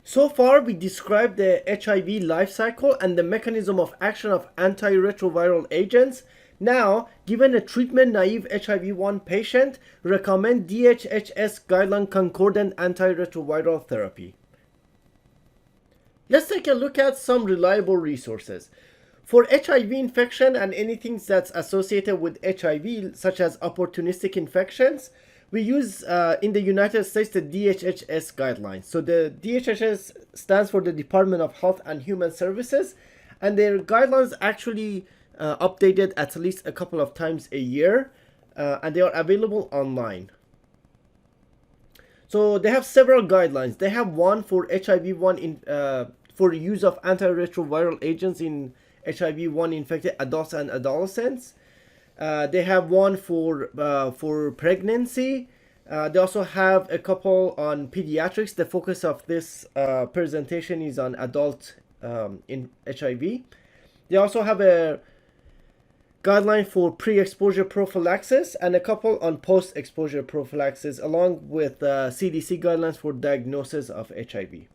So far, we described the HIV life cycle and the mechanism of action of antiretroviral agents. Now, given a treatment-naive HIV-1 patient, recommend DHHS guideline-concordant antiretroviral therapy. Let's take a look at some reliable resources. For HIV infection and anything that's associated with HIV, such as opportunistic infections, we use in the United States the DHHS guidelines. So the DHHS stands for the Department of Health and Human Services, and their guidelines actually updated at least a couple of times a year, and they are available online. So they have several guidelines. They have one for HIV-1 for use of antiretroviral agents in HIV-1 infected adults and adolescents. They have one for pregnancy. They also have a couple on pediatrics. The focus of this presentation is on adult in HIV. They also have a guideline for pre-exposure prophylaxis and a couple on post-exposure prophylaxis, along with CDC guidelines for diagnosis of HIV.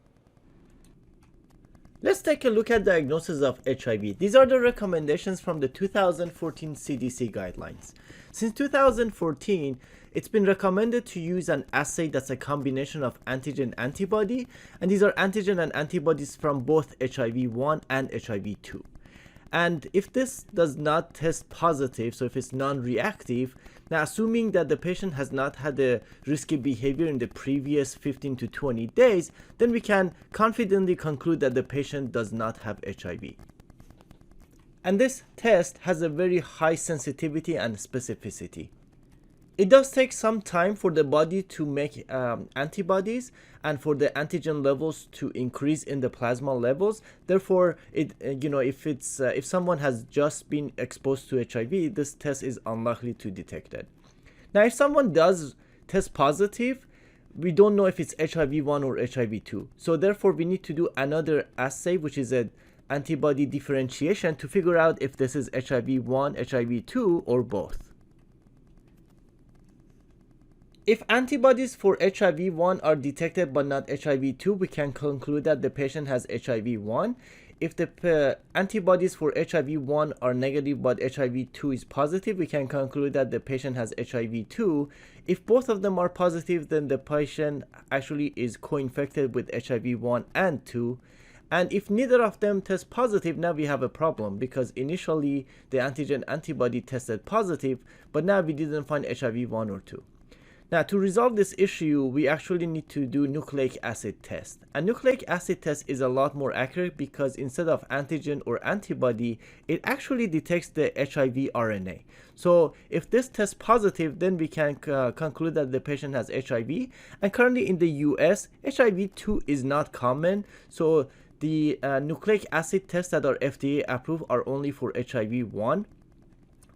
Let's take a look at diagnosis of HIV. These are the recommendations from the 2014 CDC guidelines. Since 2014, it's been recommended to use an assay that's a combination of antigen antibody, and these are antigen and antibodies from both HIV-1 and HIV-2. And if this does not test positive, so if it's non-reactive, now assuming that the patient has not had a risky behavior in the previous 15 to 20 days, then we can confidently conclude that the patient does not have HIV. And this test has a very high sensitivity and specificity. It does take some time for the body to make antibodies and for the antigen levels to increase in the plasma levels. Therefore, if someone has just been exposed to HIV, this test is unlikely to detect it. Now, if someone does test positive, we don't know if it's HIV-1 or HIV-2. So therefore, we need to do another assay, which is an antibody differentiation, to figure out if this is HIV-1, HIV-2, or both. If antibodies for HIV-1 are detected but not HIV-2, we can conclude that the patient has HIV-1. If the antibodies for HIV-1 are negative but HIV-2 is positive, we can conclude that the patient has HIV-2. If both of them are positive, then the patient actually is co-infected with HIV-1 and 2. And if neither of them test positive, now we have a problem, because initially the antigen antibody tested positive, but now we didn't find HIV-1 or 2. Now, to resolve this issue, we actually need to do nucleic acid test. A nucleic acid test is a lot more accurate because instead of antigen or antibody, it actually detects the HIV RNA. So if this tests positive, then we can conclude that the patient has HIV. And currently in the US, HIV-2 is not common. So the nucleic acid tests that are FDA approved are only for HIV-1.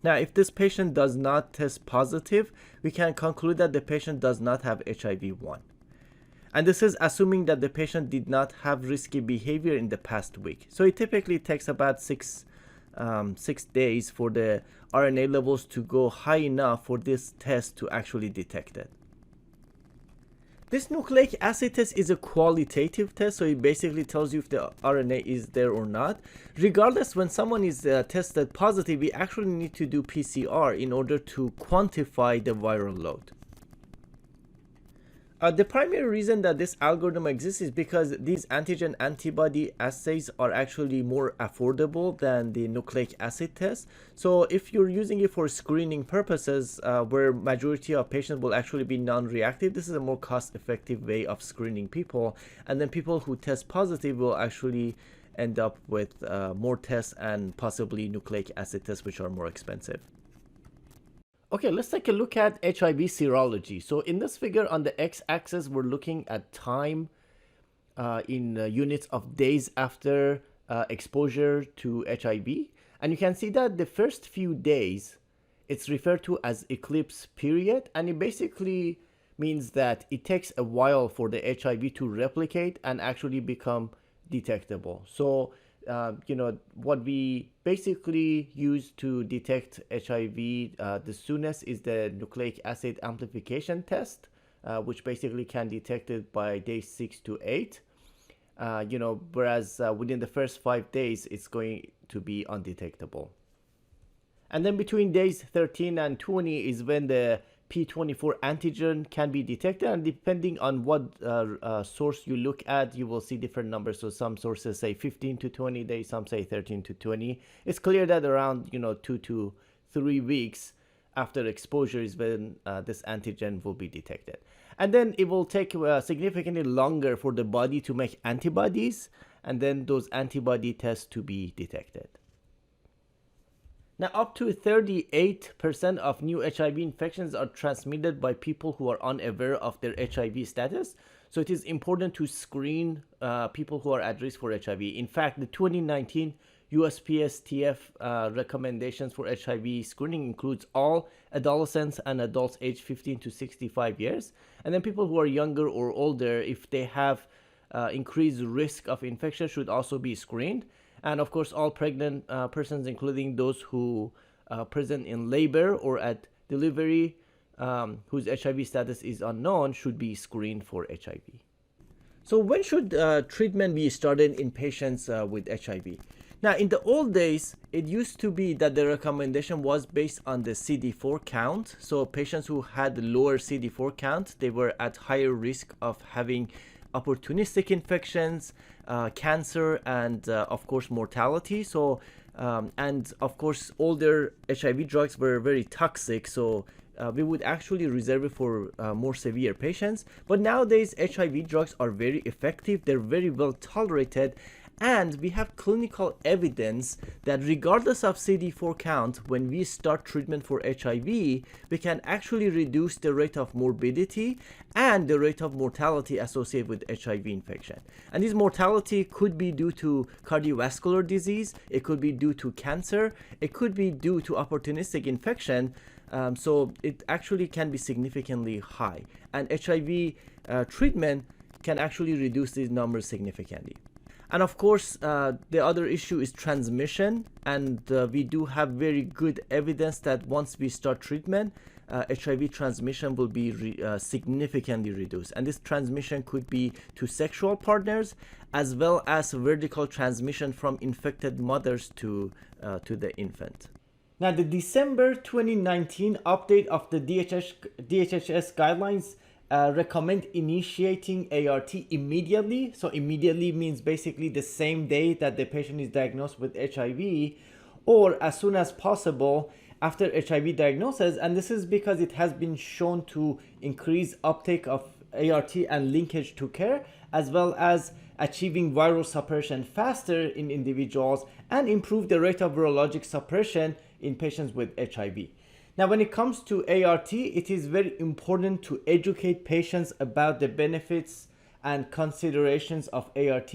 Now, if this patient does not test positive, we can conclude that the patient does not have HIV-1. And this is assuming that the patient did not have risky behavior in the past week. So it typically takes about 6 days for the RNA levels to go high enough for this test to actually detect it. This nucleic acid test is a qualitative test, so it basically tells you if the RNA is there or not. Regardless, when someone is tested positive, we actually need to do PCR in order to quantify the viral load. The primary reason that this algorithm exists is because these antigen antibody assays are actually more affordable than the nucleic acid test. So if you're using it for screening purposes, where majority of patients will actually be non-reactive, this is a more cost-effective way of screening people. And then people who test positive will actually end up with more tests and possibly nucleic acid tests, which are more expensive. Okay, let's take a look at HIV serology. So in this figure on the x-axis, we're looking at time in units of days after exposure to HIV. And you can see that the first few days, it's referred to as eclipse period. And it basically means that it takes a while for the HIV to replicate and actually become detectable. So what we basically use to detect HIV the soonest is the nucleic acid amplification test, which basically can detect it by day 6 to 8. whereas within the first 5 days, it's going to be undetectable. And then between days 13 and 20 is when the P24 antigen can be detected, and depending on what source you look at, you will see different numbers. So some sources say 15 to 20 days, some say 13 to 20. It's clear that around 2 to 3 weeks after exposure is when this antigen will be detected. And then it will take significantly longer for the body to make antibodies, and then those antibody tests to be detected. Now, up to 38% of new HIV infections are transmitted by people who are unaware of their HIV status. So it is important to screen people who are at risk for HIV. In fact, the 2019 USPSTF recommendations for HIV screening includes all adolescents and adults aged 15 to 65 years. And then people who are younger or older, if they have increased risk of infection, should also be screened. And of course, all pregnant persons, including those who are present in labor or at delivery, whose HIV status is unknown, should be screened for HIV. So when should treatment be started in patients with HIV? Now, in the old days, it used to be that the recommendation was based on the CD4 count. So patients who had lower CD4 count, they were at higher risk of having opportunistic infections, cancer, and of course mortality. So and of course older HIV drugs were very toxic, so we would actually reserve it for more severe patients. But nowadays HIV drugs are very effective, they're very well tolerated, and we have clinical evidence that regardless of CD4 count, when we start treatment for HIV, we can actually reduce the rate of morbidity and the rate of mortality associated with HIV infection. And this mortality could be due to cardiovascular disease, it could be due to cancer, it could be due to opportunistic infection. So it actually can be significantly high. And HIV treatment can actually reduce these numbers significantly. And of course, the other issue is transmission, and we do have very good evidence that once we start treatment, HIV transmission will be significantly reduced. And this transmission could be to sexual partners, as well as vertical transmission from infected mothers to the infant. Now, the December 2019 update of the DHHS guidelines recommend initiating ART immediately. So immediately means basically the same day that the patient is diagnosed with HIV, or as soon as possible after HIV diagnosis. And this is because it has been shown to increase uptake of ART and linkage to care, as well as achieving viral suppression faster in individuals and improve the rate of virologic suppression in patients with HIV. Now, when it comes to ART, it is very important to educate patients about the benefits and considerations of ART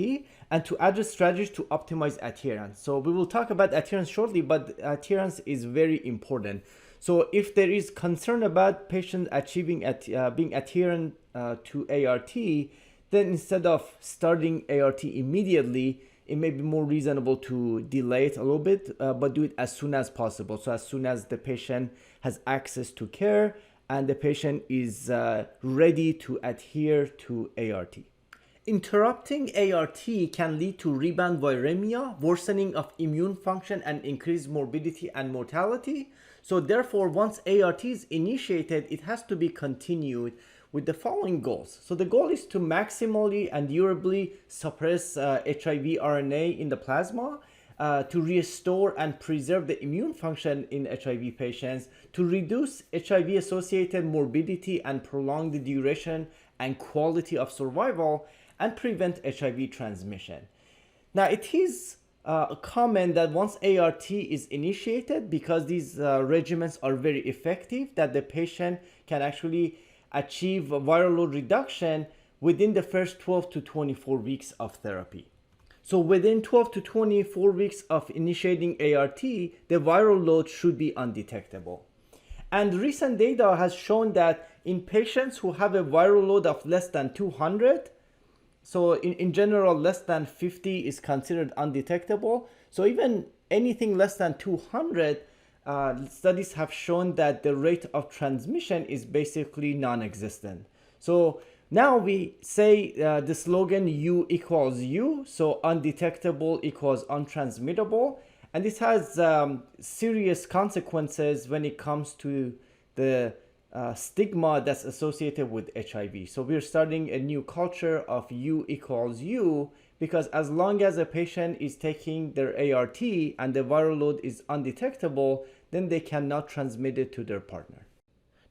and to address strategies to optimize adherence. So we will talk about adherence shortly, but adherence is very important. So if there is concern about patients achieving being adherent to ART, then instead of starting ART immediately, it may be more reasonable to delay it a little bit, but do it as soon as possible. So as soon as the patient has access to care and the patient is ready to adhere to ART. Interrupting ART can lead to rebound viremia, worsening of immune function, and increased morbidity and mortality. So therefore, once ART is initiated, it has to be continued with the following goals. So the goal is to maximally and durably suppress HIV RNA in the plasma, to restore and preserve the immune function in HIV patients, to reduce HIV-associated morbidity and prolong the duration and quality of survival, and prevent HIV transmission. Now, it is common that once ART is initiated, because these regimens are very effective, that the patient can actually achieve viral load reduction within the first 12 to 24 weeks of therapy. So within 12 to 24 weeks of initiating ART, the viral load should be undetectable. And recent data has shown that in patients who have a viral load of less than 200, so in general, less than 50 is considered undetectable. So even anything less than 200, studies have shown that the rate of transmission is basically non-existent. So Now we say the slogan U equals U, so undetectable equals untransmittable, and this has serious consequences when it comes to the stigma that's associated with HIV. So we're starting a new culture of U equals U, because as long as a patient is taking their ART and the viral load is undetectable, then they cannot transmit it to their partner.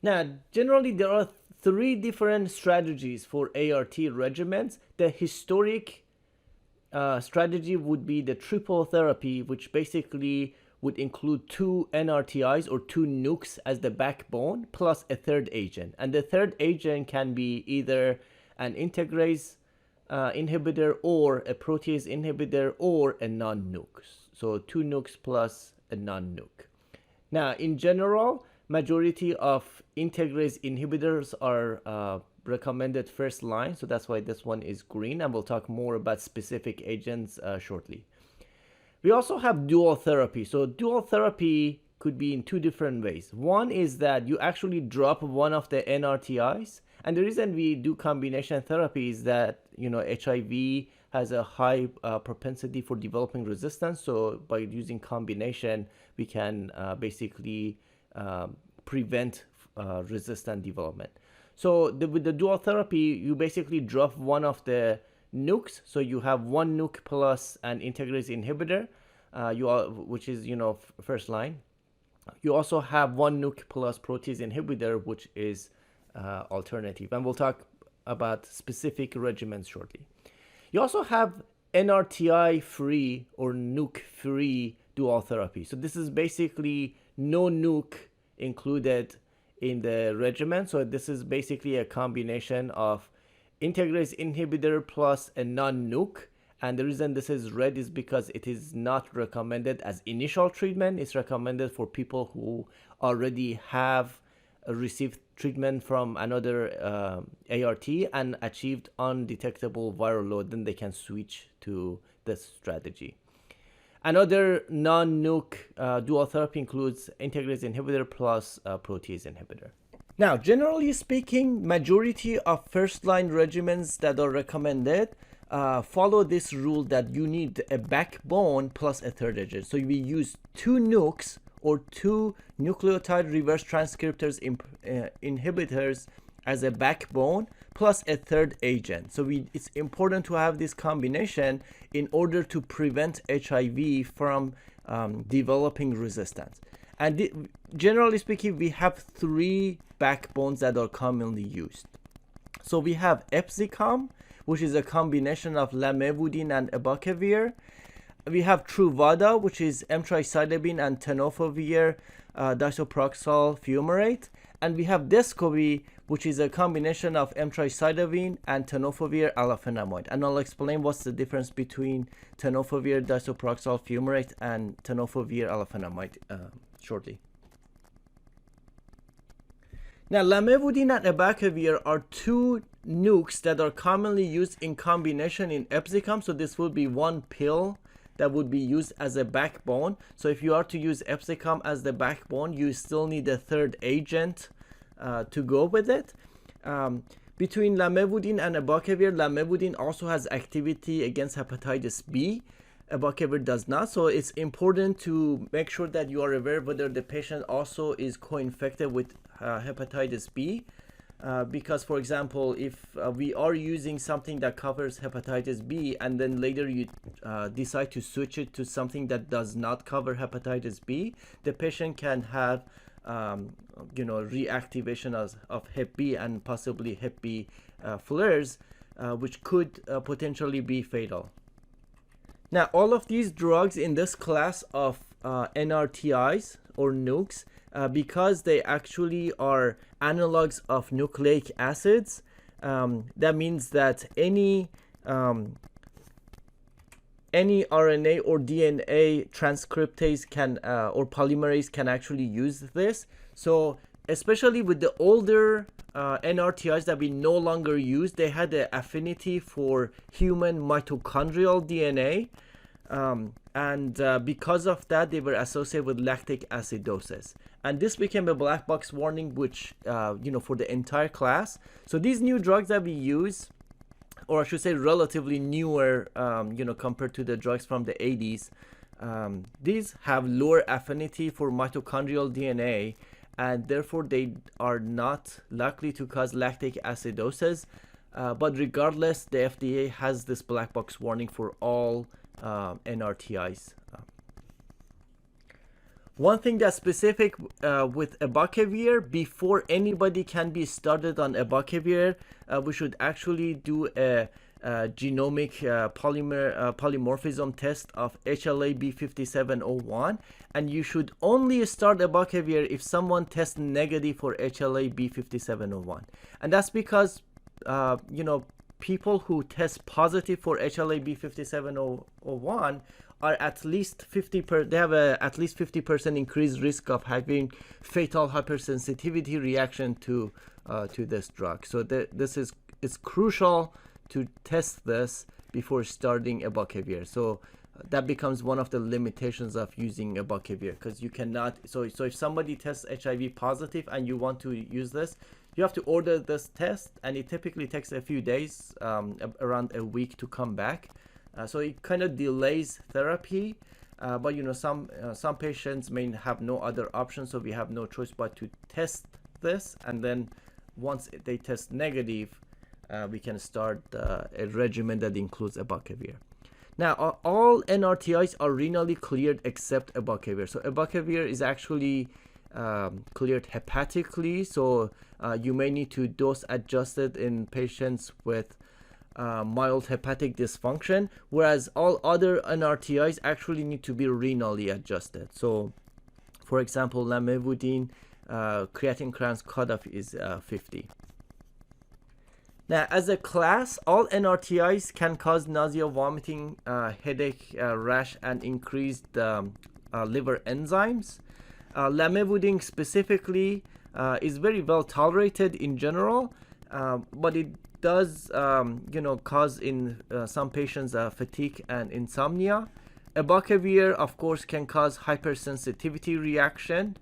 Now, generally there are three different strategies for ART regimens. The historic strategy would be the triple therapy, which basically would include 2 NRTIs or 2 nukes as the backbone plus a third agent. And the third agent can be either an integrase inhibitor or a protease inhibitor or a non-nuke. So 2 nukes plus a non-nuke. Now, in general, majority of integrase inhibitors are recommended first line, so that's why this one is green, and we'll talk more about specific agents shortly. We also have dual therapy. So dual therapy could be in 2 different ways. One is that you actually drop one of the NRTIs, and the reason we do combination therapy is that, you know, HIV has a high propensity for developing resistance, so by using combination we can basically prevent resistant development. So with the dual therapy, you basically drop one of the nukes, so you have 1 nuke plus an integrase inhibitor, which is, you know, first line. You also have 1 nuke plus protease inhibitor, which is alternative, and we'll talk about specific regimens shortly. You also have NRTI free or nuke free dual therapy. So this is basically no nuke included in the regimen. So this is basically a combination of integrase inhibitor plus a non-nuke. And the reason this is red is because it is not recommended as initial treatment. It's recommended for people who already have received treatment from another ART and achieved undetectable viral load. Then they can switch to this strategy. Another non-nuke dual therapy includes integrase inhibitor plus protease inhibitor. Now, generally speaking, majority of first-line regimens that are recommended follow this rule that you need a backbone plus a third agent. So we use 2 nukes or 2 nucleotide reverse transcriptase inhibitors as a backbone plus a third agent. So it's important to have this combination in order to prevent HIV from developing resistance. And generally speaking, we have 3 backbones that are commonly used. So we have Epzicom, which is a combination of lamivudine and abacavir. We have Truvada, which is emtricitabine and tenofovir disoproxil fumarate. And we have Descovy, which is a combination of emtricitabine and tenofovir alafenamide. And I'll explain what's the difference between tenofovir disoproxil fumarate and tenofovir alafenamide shortly. Now, lamivudine and abacavir are 2 nukes that are commonly used in combination in Epzicom. So this will be 1 pill that would be used as a backbone. So if you are to use Epzicom as the backbone, you still need a third agent to go with it. Between lamivudine and abacavir, lamivudine also has activity against hepatitis B. Abacavir does not. So it's important to make sure that you are aware whether the patient also is co-infected with hepatitis B. Because, for example, if we are using something that covers hepatitis B and then later you decide to switch it to something that does not cover hepatitis B, the patient can have reactivation of Hep B and possibly Hep B flares, which could potentially be fatal. Now, all of these drugs in this class of NRTIs or nukes, because they actually are analogs of nucleic acids, that means that any RNA or DNA transcriptase can or polymerase can actually use this. So especially with the older NRTIs that we no longer use, they had an affinity for human mitochondrial DNA, And because of that, they were associated with lactic acidosis. And this became a black box warning, which, for the entire class. So these new drugs that we use, or I should say relatively newer, compared to the drugs from the 80s, these have lower affinity for mitochondrial DNA, and therefore they are not likely to cause lactic acidosis. But regardless, the FDA has this black box warning for all NRTIs. One thing that's specific with abacavir, before anybody can be started on abacavir, we should actually do a genomic polymorphism test of HLA-B5701, and you should only start abacavir if someone tests negative for HLA-B5701. And that's because people who test positive for HLA-B5701 are at least they have a at least 50% increased risk of having fatal hypersensitivity reaction to this drug. So it's crucial to test this before starting abacavir. So that becomes one of the limitations of using abacavir, because you cannot. So if somebody tests HIV positive and you want to use this, you have to order this test, and it typically takes a few days, around a week, to come back. So it kind of delays therapy, but some patients may have no other option, so we have no choice but to test this, and then once they test negative, we can start a regimen that includes abacavir. Now, all NRTIs are renally cleared except abacavir. So abacavir is actually cleared hepatically, so you may need to dose adjust it in patients with mild hepatic dysfunction, whereas all other NRTIs actually need to be renally adjusted. So, for example, lamivudine, creatine kinase cutoff is 50. Now, as a class, all NRTIs can cause nausea, vomiting, headache, rash, and increased liver enzymes. Lamivudine specifically is very well tolerated in general, but it does cause in some patients fatigue and insomnia. Abacavir, of course, can cause hypersensitivity reaction,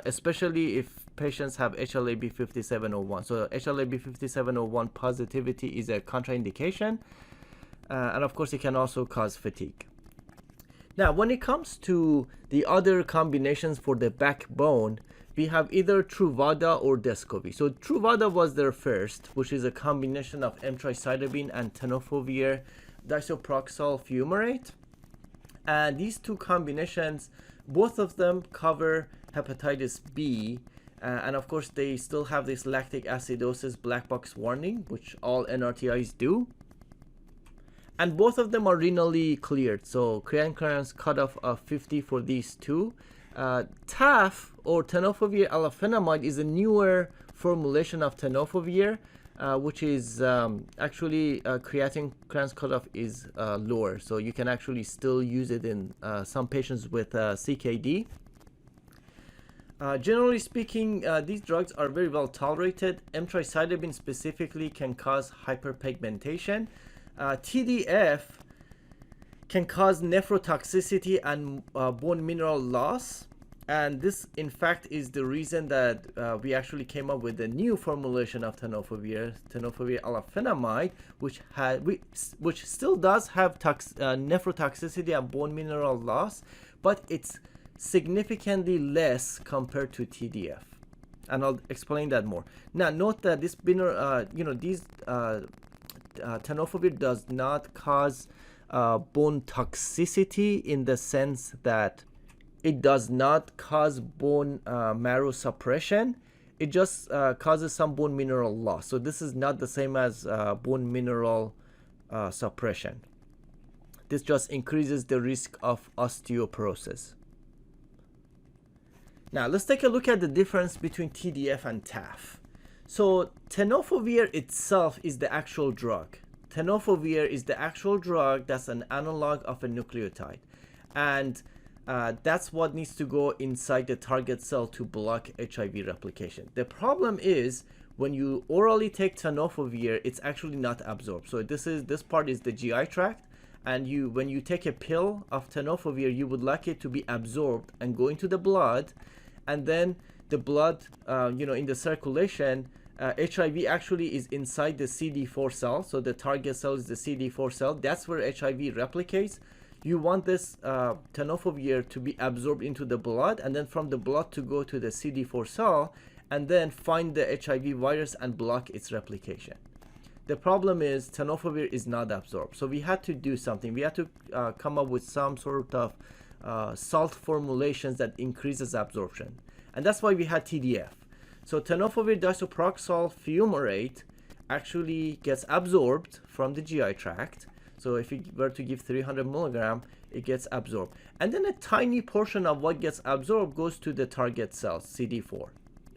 especially if patients have HLA-B5701. So HLA-B5701 positivity is a contraindication, and of course it can also cause fatigue. Now, when it comes to the other combinations for the backbone, we have either Truvada or Descovy. So Truvada was their first, which is a combination of emtricitabine and tenofovir disoproxil fumarate. And these two combinations, both of them cover hepatitis B. And of course, they still have this lactic acidosis black box warning, which all NRTIs do. And both of them are renally cleared. So creatine kinase cutoff of 50 for these two. TAF, or tenofovir alafenamide, is a newer formulation of tenofovir, which is actually creatine kinase cutoff is lower. So you can actually still use it in some patients with CKD. Generally speaking, these drugs are very well tolerated. Emtricitabine specifically can cause hyperpigmentation. TDF can cause nephrotoxicity and bone mineral loss, and this in fact is the reason that we actually came up with a new formulation of tenofovir alafenamide, which still does have nephrotoxicity and bone mineral loss, but it's significantly less compared to TDF, and I'll explain that more. Now, note that this tenofovir does not cause bone toxicity, in the sense that it does not cause bone marrow suppression. It just causes some bone mineral loss. So this is not the same as bone mineral suppression. This just increases the risk of osteoporosis. Now, let's take a look at the difference between TDF and TAF. So tenofovir itself is the actual drug. Tenofovir is the actual drug that's an analog of a nucleotide. And that's what needs to go inside the target cell to block HIV replication. The problem is, when you orally take tenofovir, it's actually not absorbed. So this part is the GI tract, and when you take a pill of tenofovir, you would like it to be absorbed and go into the blood, and then the blood, in the circulation, HIV actually is inside the CD4 cell. So the target cell is the CD4 cell. That's where HIV replicates. You want this tenofovir to be absorbed into the blood, and then from the blood to go to the CD4 cell, and then find the HIV virus and block its replication. The problem is tenofovir is not absorbed. So we had to do something. We had to come up with some sort of salt formulations that increases absorption. And that's why we had TDF. So tenofovir disoproxil fumarate actually gets absorbed from the GI tract. So if you were to give 300 milligram, it gets absorbed. And then a tiny portion of what gets absorbed goes to the target cells, CD4.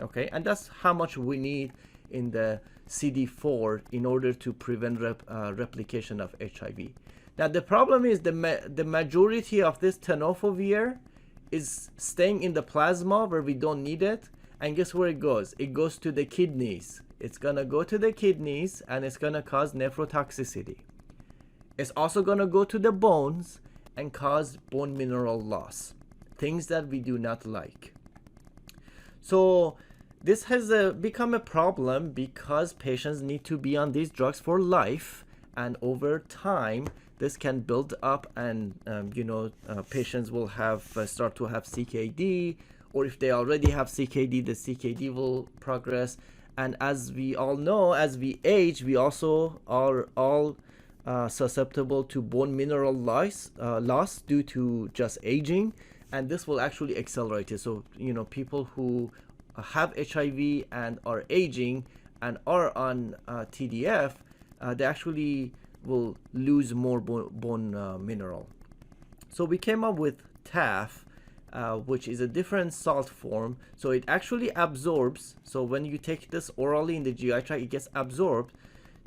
Okay, and that's how much we need in the CD4 in order to prevent replication of HIV. Now the problem is the majority of this tenofovir is staying in the plasma where we don't need it, and guess where it goes? It goes to the kidneys. It's gonna go to the kidneys and it's gonna cause nephrotoxicity. It's also gonna go to the bones and cause bone mineral loss, things that we do not like. So this has become a problem because patients need to be on these drugs for life, and over time this can build up, and patients will have start to have CKD, or if they already have CKD, the CKD will progress. And as we all know, as we age, we also are all susceptible to bone mineral loss due to just aging, and this will actually accelerate it. So people who have HIV and are aging and are on TDF, they actually will lose more bone mineral. So we came up with TAF, which is a different salt form. So it actually absorbs. So when you take this orally in the GI tract, it gets absorbed.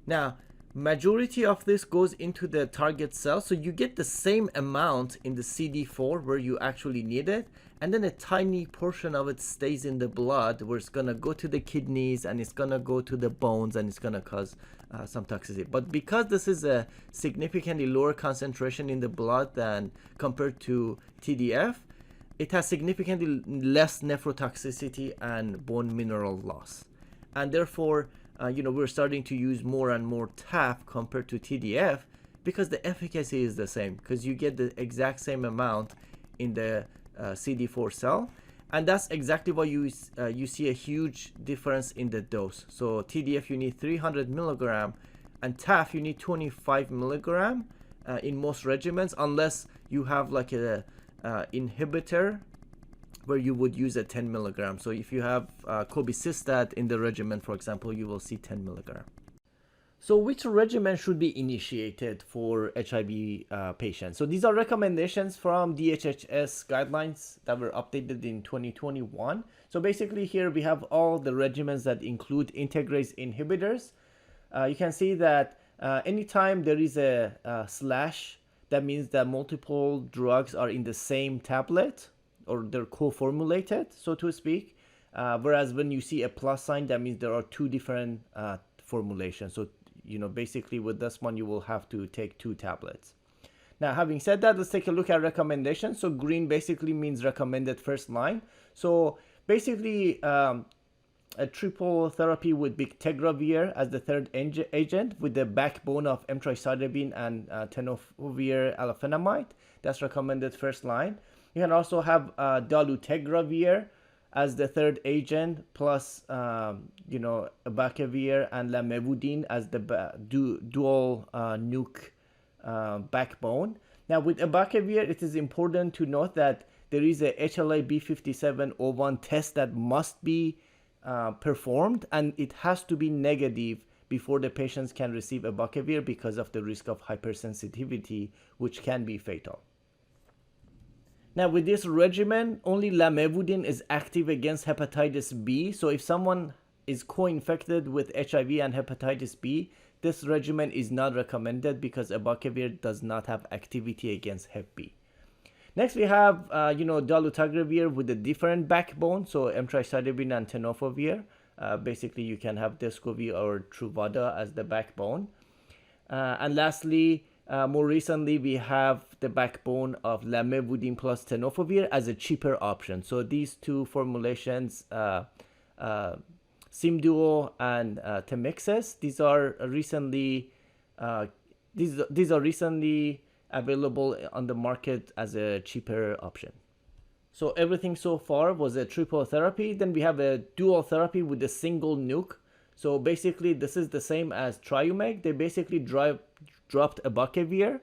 Now, majority of this goes into the target cell. So you get the same amount in the CD4 where you actually need it. And then a tiny portion of it stays in the blood where it's going to go to the kidneys and it's going to go to the bones and it's going to cause some toxicity. But because this is a significantly lower concentration in the blood than compared to TDF, it has significantly less nephrotoxicity and bone mineral loss. And therefore, we're starting to use more and more TAF compared to TDF because the efficacy is the same, because you get the exact same amount in the CD4 cell, and that's exactly why you see a huge difference in the dose. So TDF you need 300 milligram, and TAF you need 25 milligram in most regimens, unless you have like a inhibitor where you would use a 10 milligram. So if you have cobicistat in the regimen, for example, you will see 10 milligram. So which regimen should be initiated for HIV patients? So these are recommendations from DHHS guidelines that were updated in 2021. So basically here we have all the regimens that include integrase inhibitors. You can see that anytime there is a slash, that means that multiple drugs are in the same tablet, or they're co-formulated, so to speak. Whereas when you see a plus sign, that means there are two different formulations. So basically with this one, you will have to take 2 tablets. Now, having said that, let's take a look at recommendations. So green basically means recommended first line. So basically, a triple therapy with bictegravir as the third agent with the backbone of emtricitabine and tenofovir alafenamide. That's recommended first line. You can also have dolutegravir as the third agent, plus abacavir and lamivudine as the dual nuke backbone. Now with abacavir, it is important to note that there is a HLA-B5701 test that must be performed, and it has to be negative before the patients can receive abacavir because of the risk of hypersensitivity, which can be fatal. Now with this regimen, only lamivudine is active against hepatitis B. So if someone is co-infected with HIV and hepatitis B, this regimen is not recommended because abacavir does not have activity against hep B. Next we have dolutegravir with a different backbone, so emtricitabine and tenofovir. Basically you can have Descovir or Truvada as the backbone. And lastly, More recently, we have the backbone of lamivudine plus tenofovir as a cheaper option. So these two formulations, Simduo and Temexis, these are recently available on the market as a cheaper option. So everything so far was a triple therapy. Then we have a dual therapy with a single nuke. So basically, this is the same as Triumeg. They basically dropped abacavir.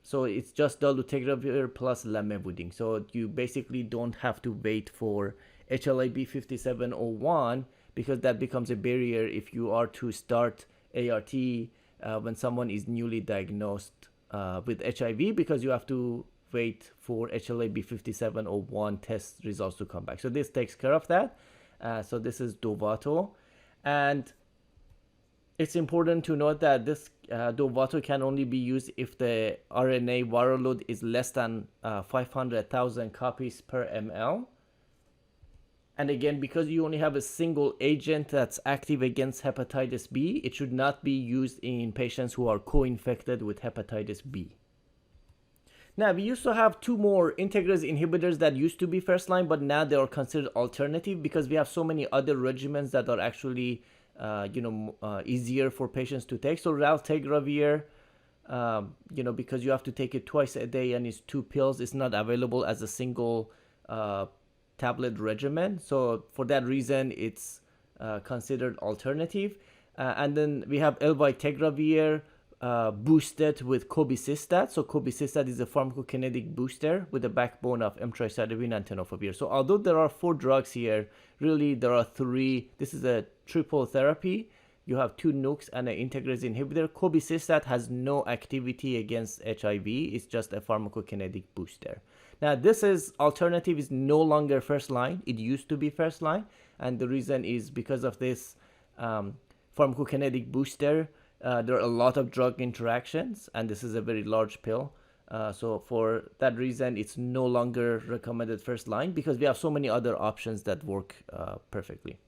So it's just dolutegravir plus lamivudine. So you basically don't have to wait for HLA-B 5701 because that becomes a barrier if you are to start ART when someone is newly diagnosed with HIV, because you have to wait for HLA-B 5701 test results to come back. So this takes care of that. So this is Dovato. And it's important to note that this Dovato can only be used if the RNA viral load is less than 500,000 copies per ml. And again, because you only have a single agent that's active against hepatitis B, it should not be used in patients who are co-infected with hepatitis B. Now, we used to have two more integrase inhibitors that used to be first line, but now they are considered alternative because we have so many other regimens that are actually easier for patients to take. So raltegravir, because you have to take it twice a day and it's 2 pills, it's not available as a single tablet regimen. So for that reason, it's considered alternative. And then we have elvitegravir boosted with cobicistat. So cobicistat is a pharmacokinetic booster with the backbone of emtricitabine and tenofovir. So although there are 4 drugs here, really there are 3. This is a triple therapy. You have 2 nukes and an integrase inhibitor. Cobicistat has no activity against HIV. It's just a pharmacokinetic booster. Now this alternative is no longer first line. It used to be first line, and the reason is because of this pharmacokinetic booster. There are a lot of drug interactions, and this is a very large pill. So for that reason, it's no longer recommended first line because we have so many other options that work perfectly.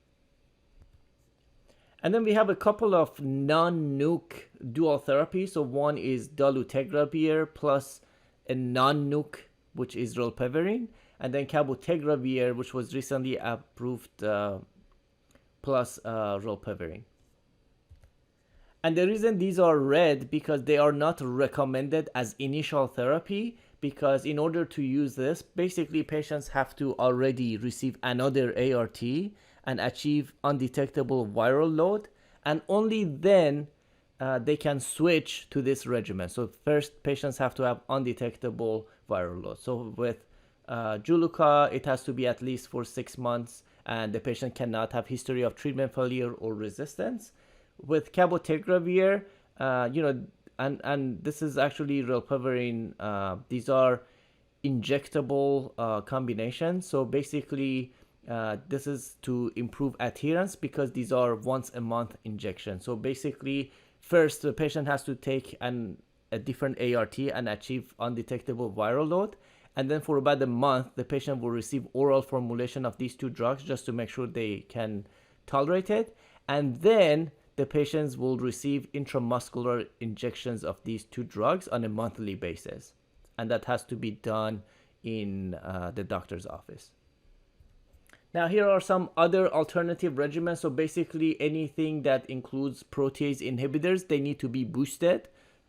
And then we have a couple of non-nuke dual therapies. So one is dolutegravir plus a non-nuke, which is rilpivirine, and then cabotegravir, which was recently approved, plus rilpivirine. And the reason these are red because they are not recommended as initial therapy, because in order to use this, basically patients have to already receive another ART and achieve undetectable viral load, and only then they can switch to this regimen. So first, patients have to have undetectable viral load. So with Juluca, it has to be at least for 6 months, and the patient cannot have history of treatment failure or resistance. With cabotegravir, and this is actually rilpivirine. These are injectable combinations. So basically, this is to improve adherence because these are once a month injections. So basically, first the patient has to take a different ART and achieve undetectable viral load. And then for about a month, the patient will receive oral formulation of these 2 drugs just to make sure they can tolerate it. And then the patients will receive intramuscular injections of these 2 drugs on a monthly basis. And that has to be done in the doctor's office. Now, here are some other alternative regimens. So basically anything that includes protease inhibitors, they need to be boosted.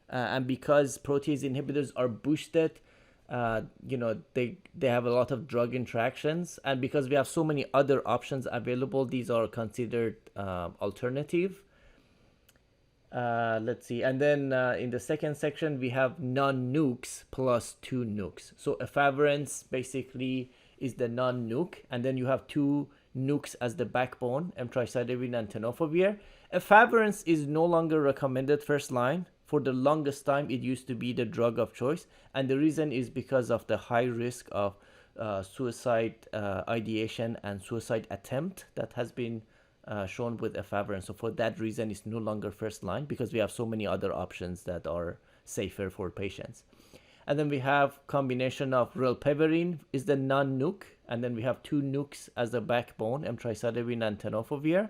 And because protease inhibitors are boosted, they have a lot of drug interactions. And because we have so many other options available, these are considered alternative. Let's see. And then in the second section, we have non-nukes plus 2 nukes. So efavirenz basically is the non-nuke, and then you have 2 nukes as the backbone, emtricitabine and tenofovir. Efavirenz is no longer recommended first line. For the longest time, it used to be the drug of choice, and the reason is because of the high risk of suicide ideation and suicide attempt that has been shown with efavirenz. So for that reason, it's no longer first line because we have so many other options that are safer for patients. And then we have combination of rilpivirine is the non-nuke, and then we have 2 nukes as the backbone, emtricitabine and tenofovir.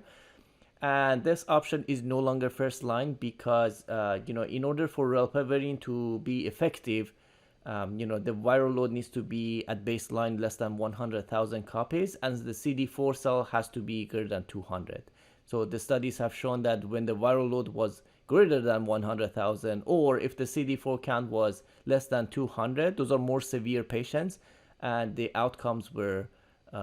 And this option is no longer first line because in order for rilpivirine to be effective, the viral load needs to be at baseline less than 100,000 copies, and the CD4 cell has to be greater than 200. So the studies have shown that when the viral load was greater than 100,000, or if the CD4 count was less than 200, those are more severe patients, and the outcomes were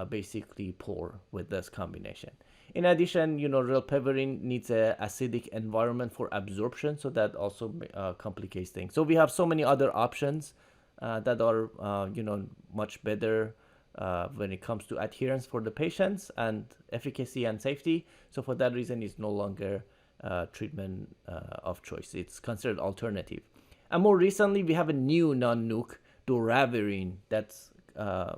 basically poor with this combination. In addition, rilpivirine needs an acidic environment for absorption, so that also complicates things. So we have so many other options that are, much better when it comes to adherence for the patients and efficacy and safety. So for that reason, it's no longer treatment of choice. It's considered alternative. And more recently, we have a new non-nuke, doravirine, that's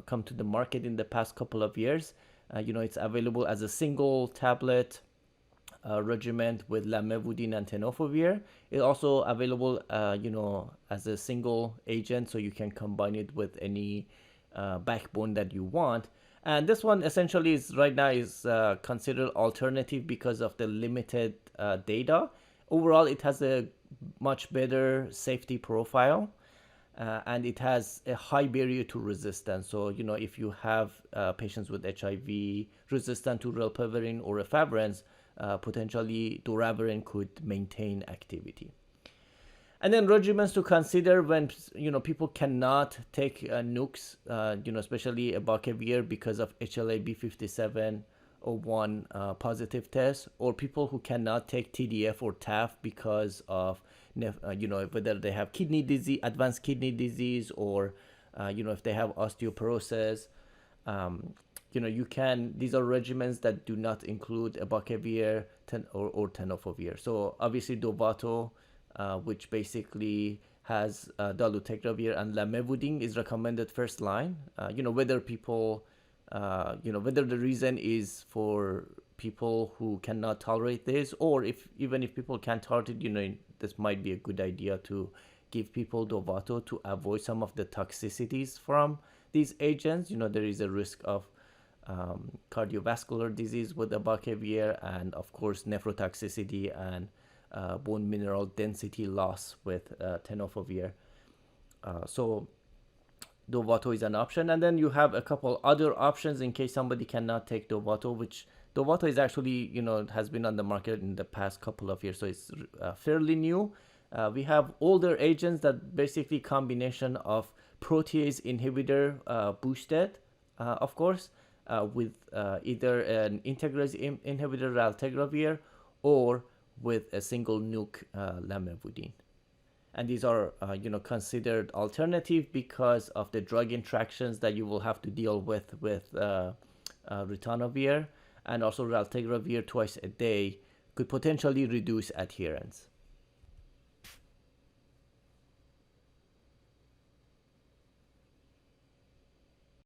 come to the market in the past couple of years. It's available as a single tablet regimen with lamivudine and tenofovir. It's also available, as a single agent, so you can combine it with any backbone that you want. And this one essentially is right now is considered alternative because of the limited data. Overall, it has a much better safety profile. And it has a high barrier to resistance. So, if you have patients with HIV resistant to rilpivirine or efavirenz, potentially doravirine could maintain activity. And then regimens to consider when, people cannot take nukes, especially abacavir because of HLA-B5701 positive test, or people who cannot take TDF or TAF because of whether they have kidney disease, advanced kidney disease, or if they have osteoporosis. These are regimens that do not include abacavir or tenofovir. So obviously Dovato, which basically has dolutegravir and lamivudine, is recommended first line. Whether people, whether the reason is for people who cannot tolerate this, or even if people can tolerate it, this might be a good idea to give people Dovato to avoid some of the toxicities from these agents. There is a risk of cardiovascular disease with abacavir, and of course nephrotoxicity and bone mineral density loss with tenofovir. So Dovato is an option. And then you have a couple other options in case somebody cannot take Dovato, which Dovato is actually, has been on the market in the past couple of years, so it's fairly new. We have older agents that basically combination of protease inhibitor boosted, of course, with either an integrase inhibitor, raltegravir, or with a single nuke, lamivudine. And these are, considered alternative because of the drug interactions that you will have to deal with ritonavir, and also raltegravir twice a day could potentially reduce adherence.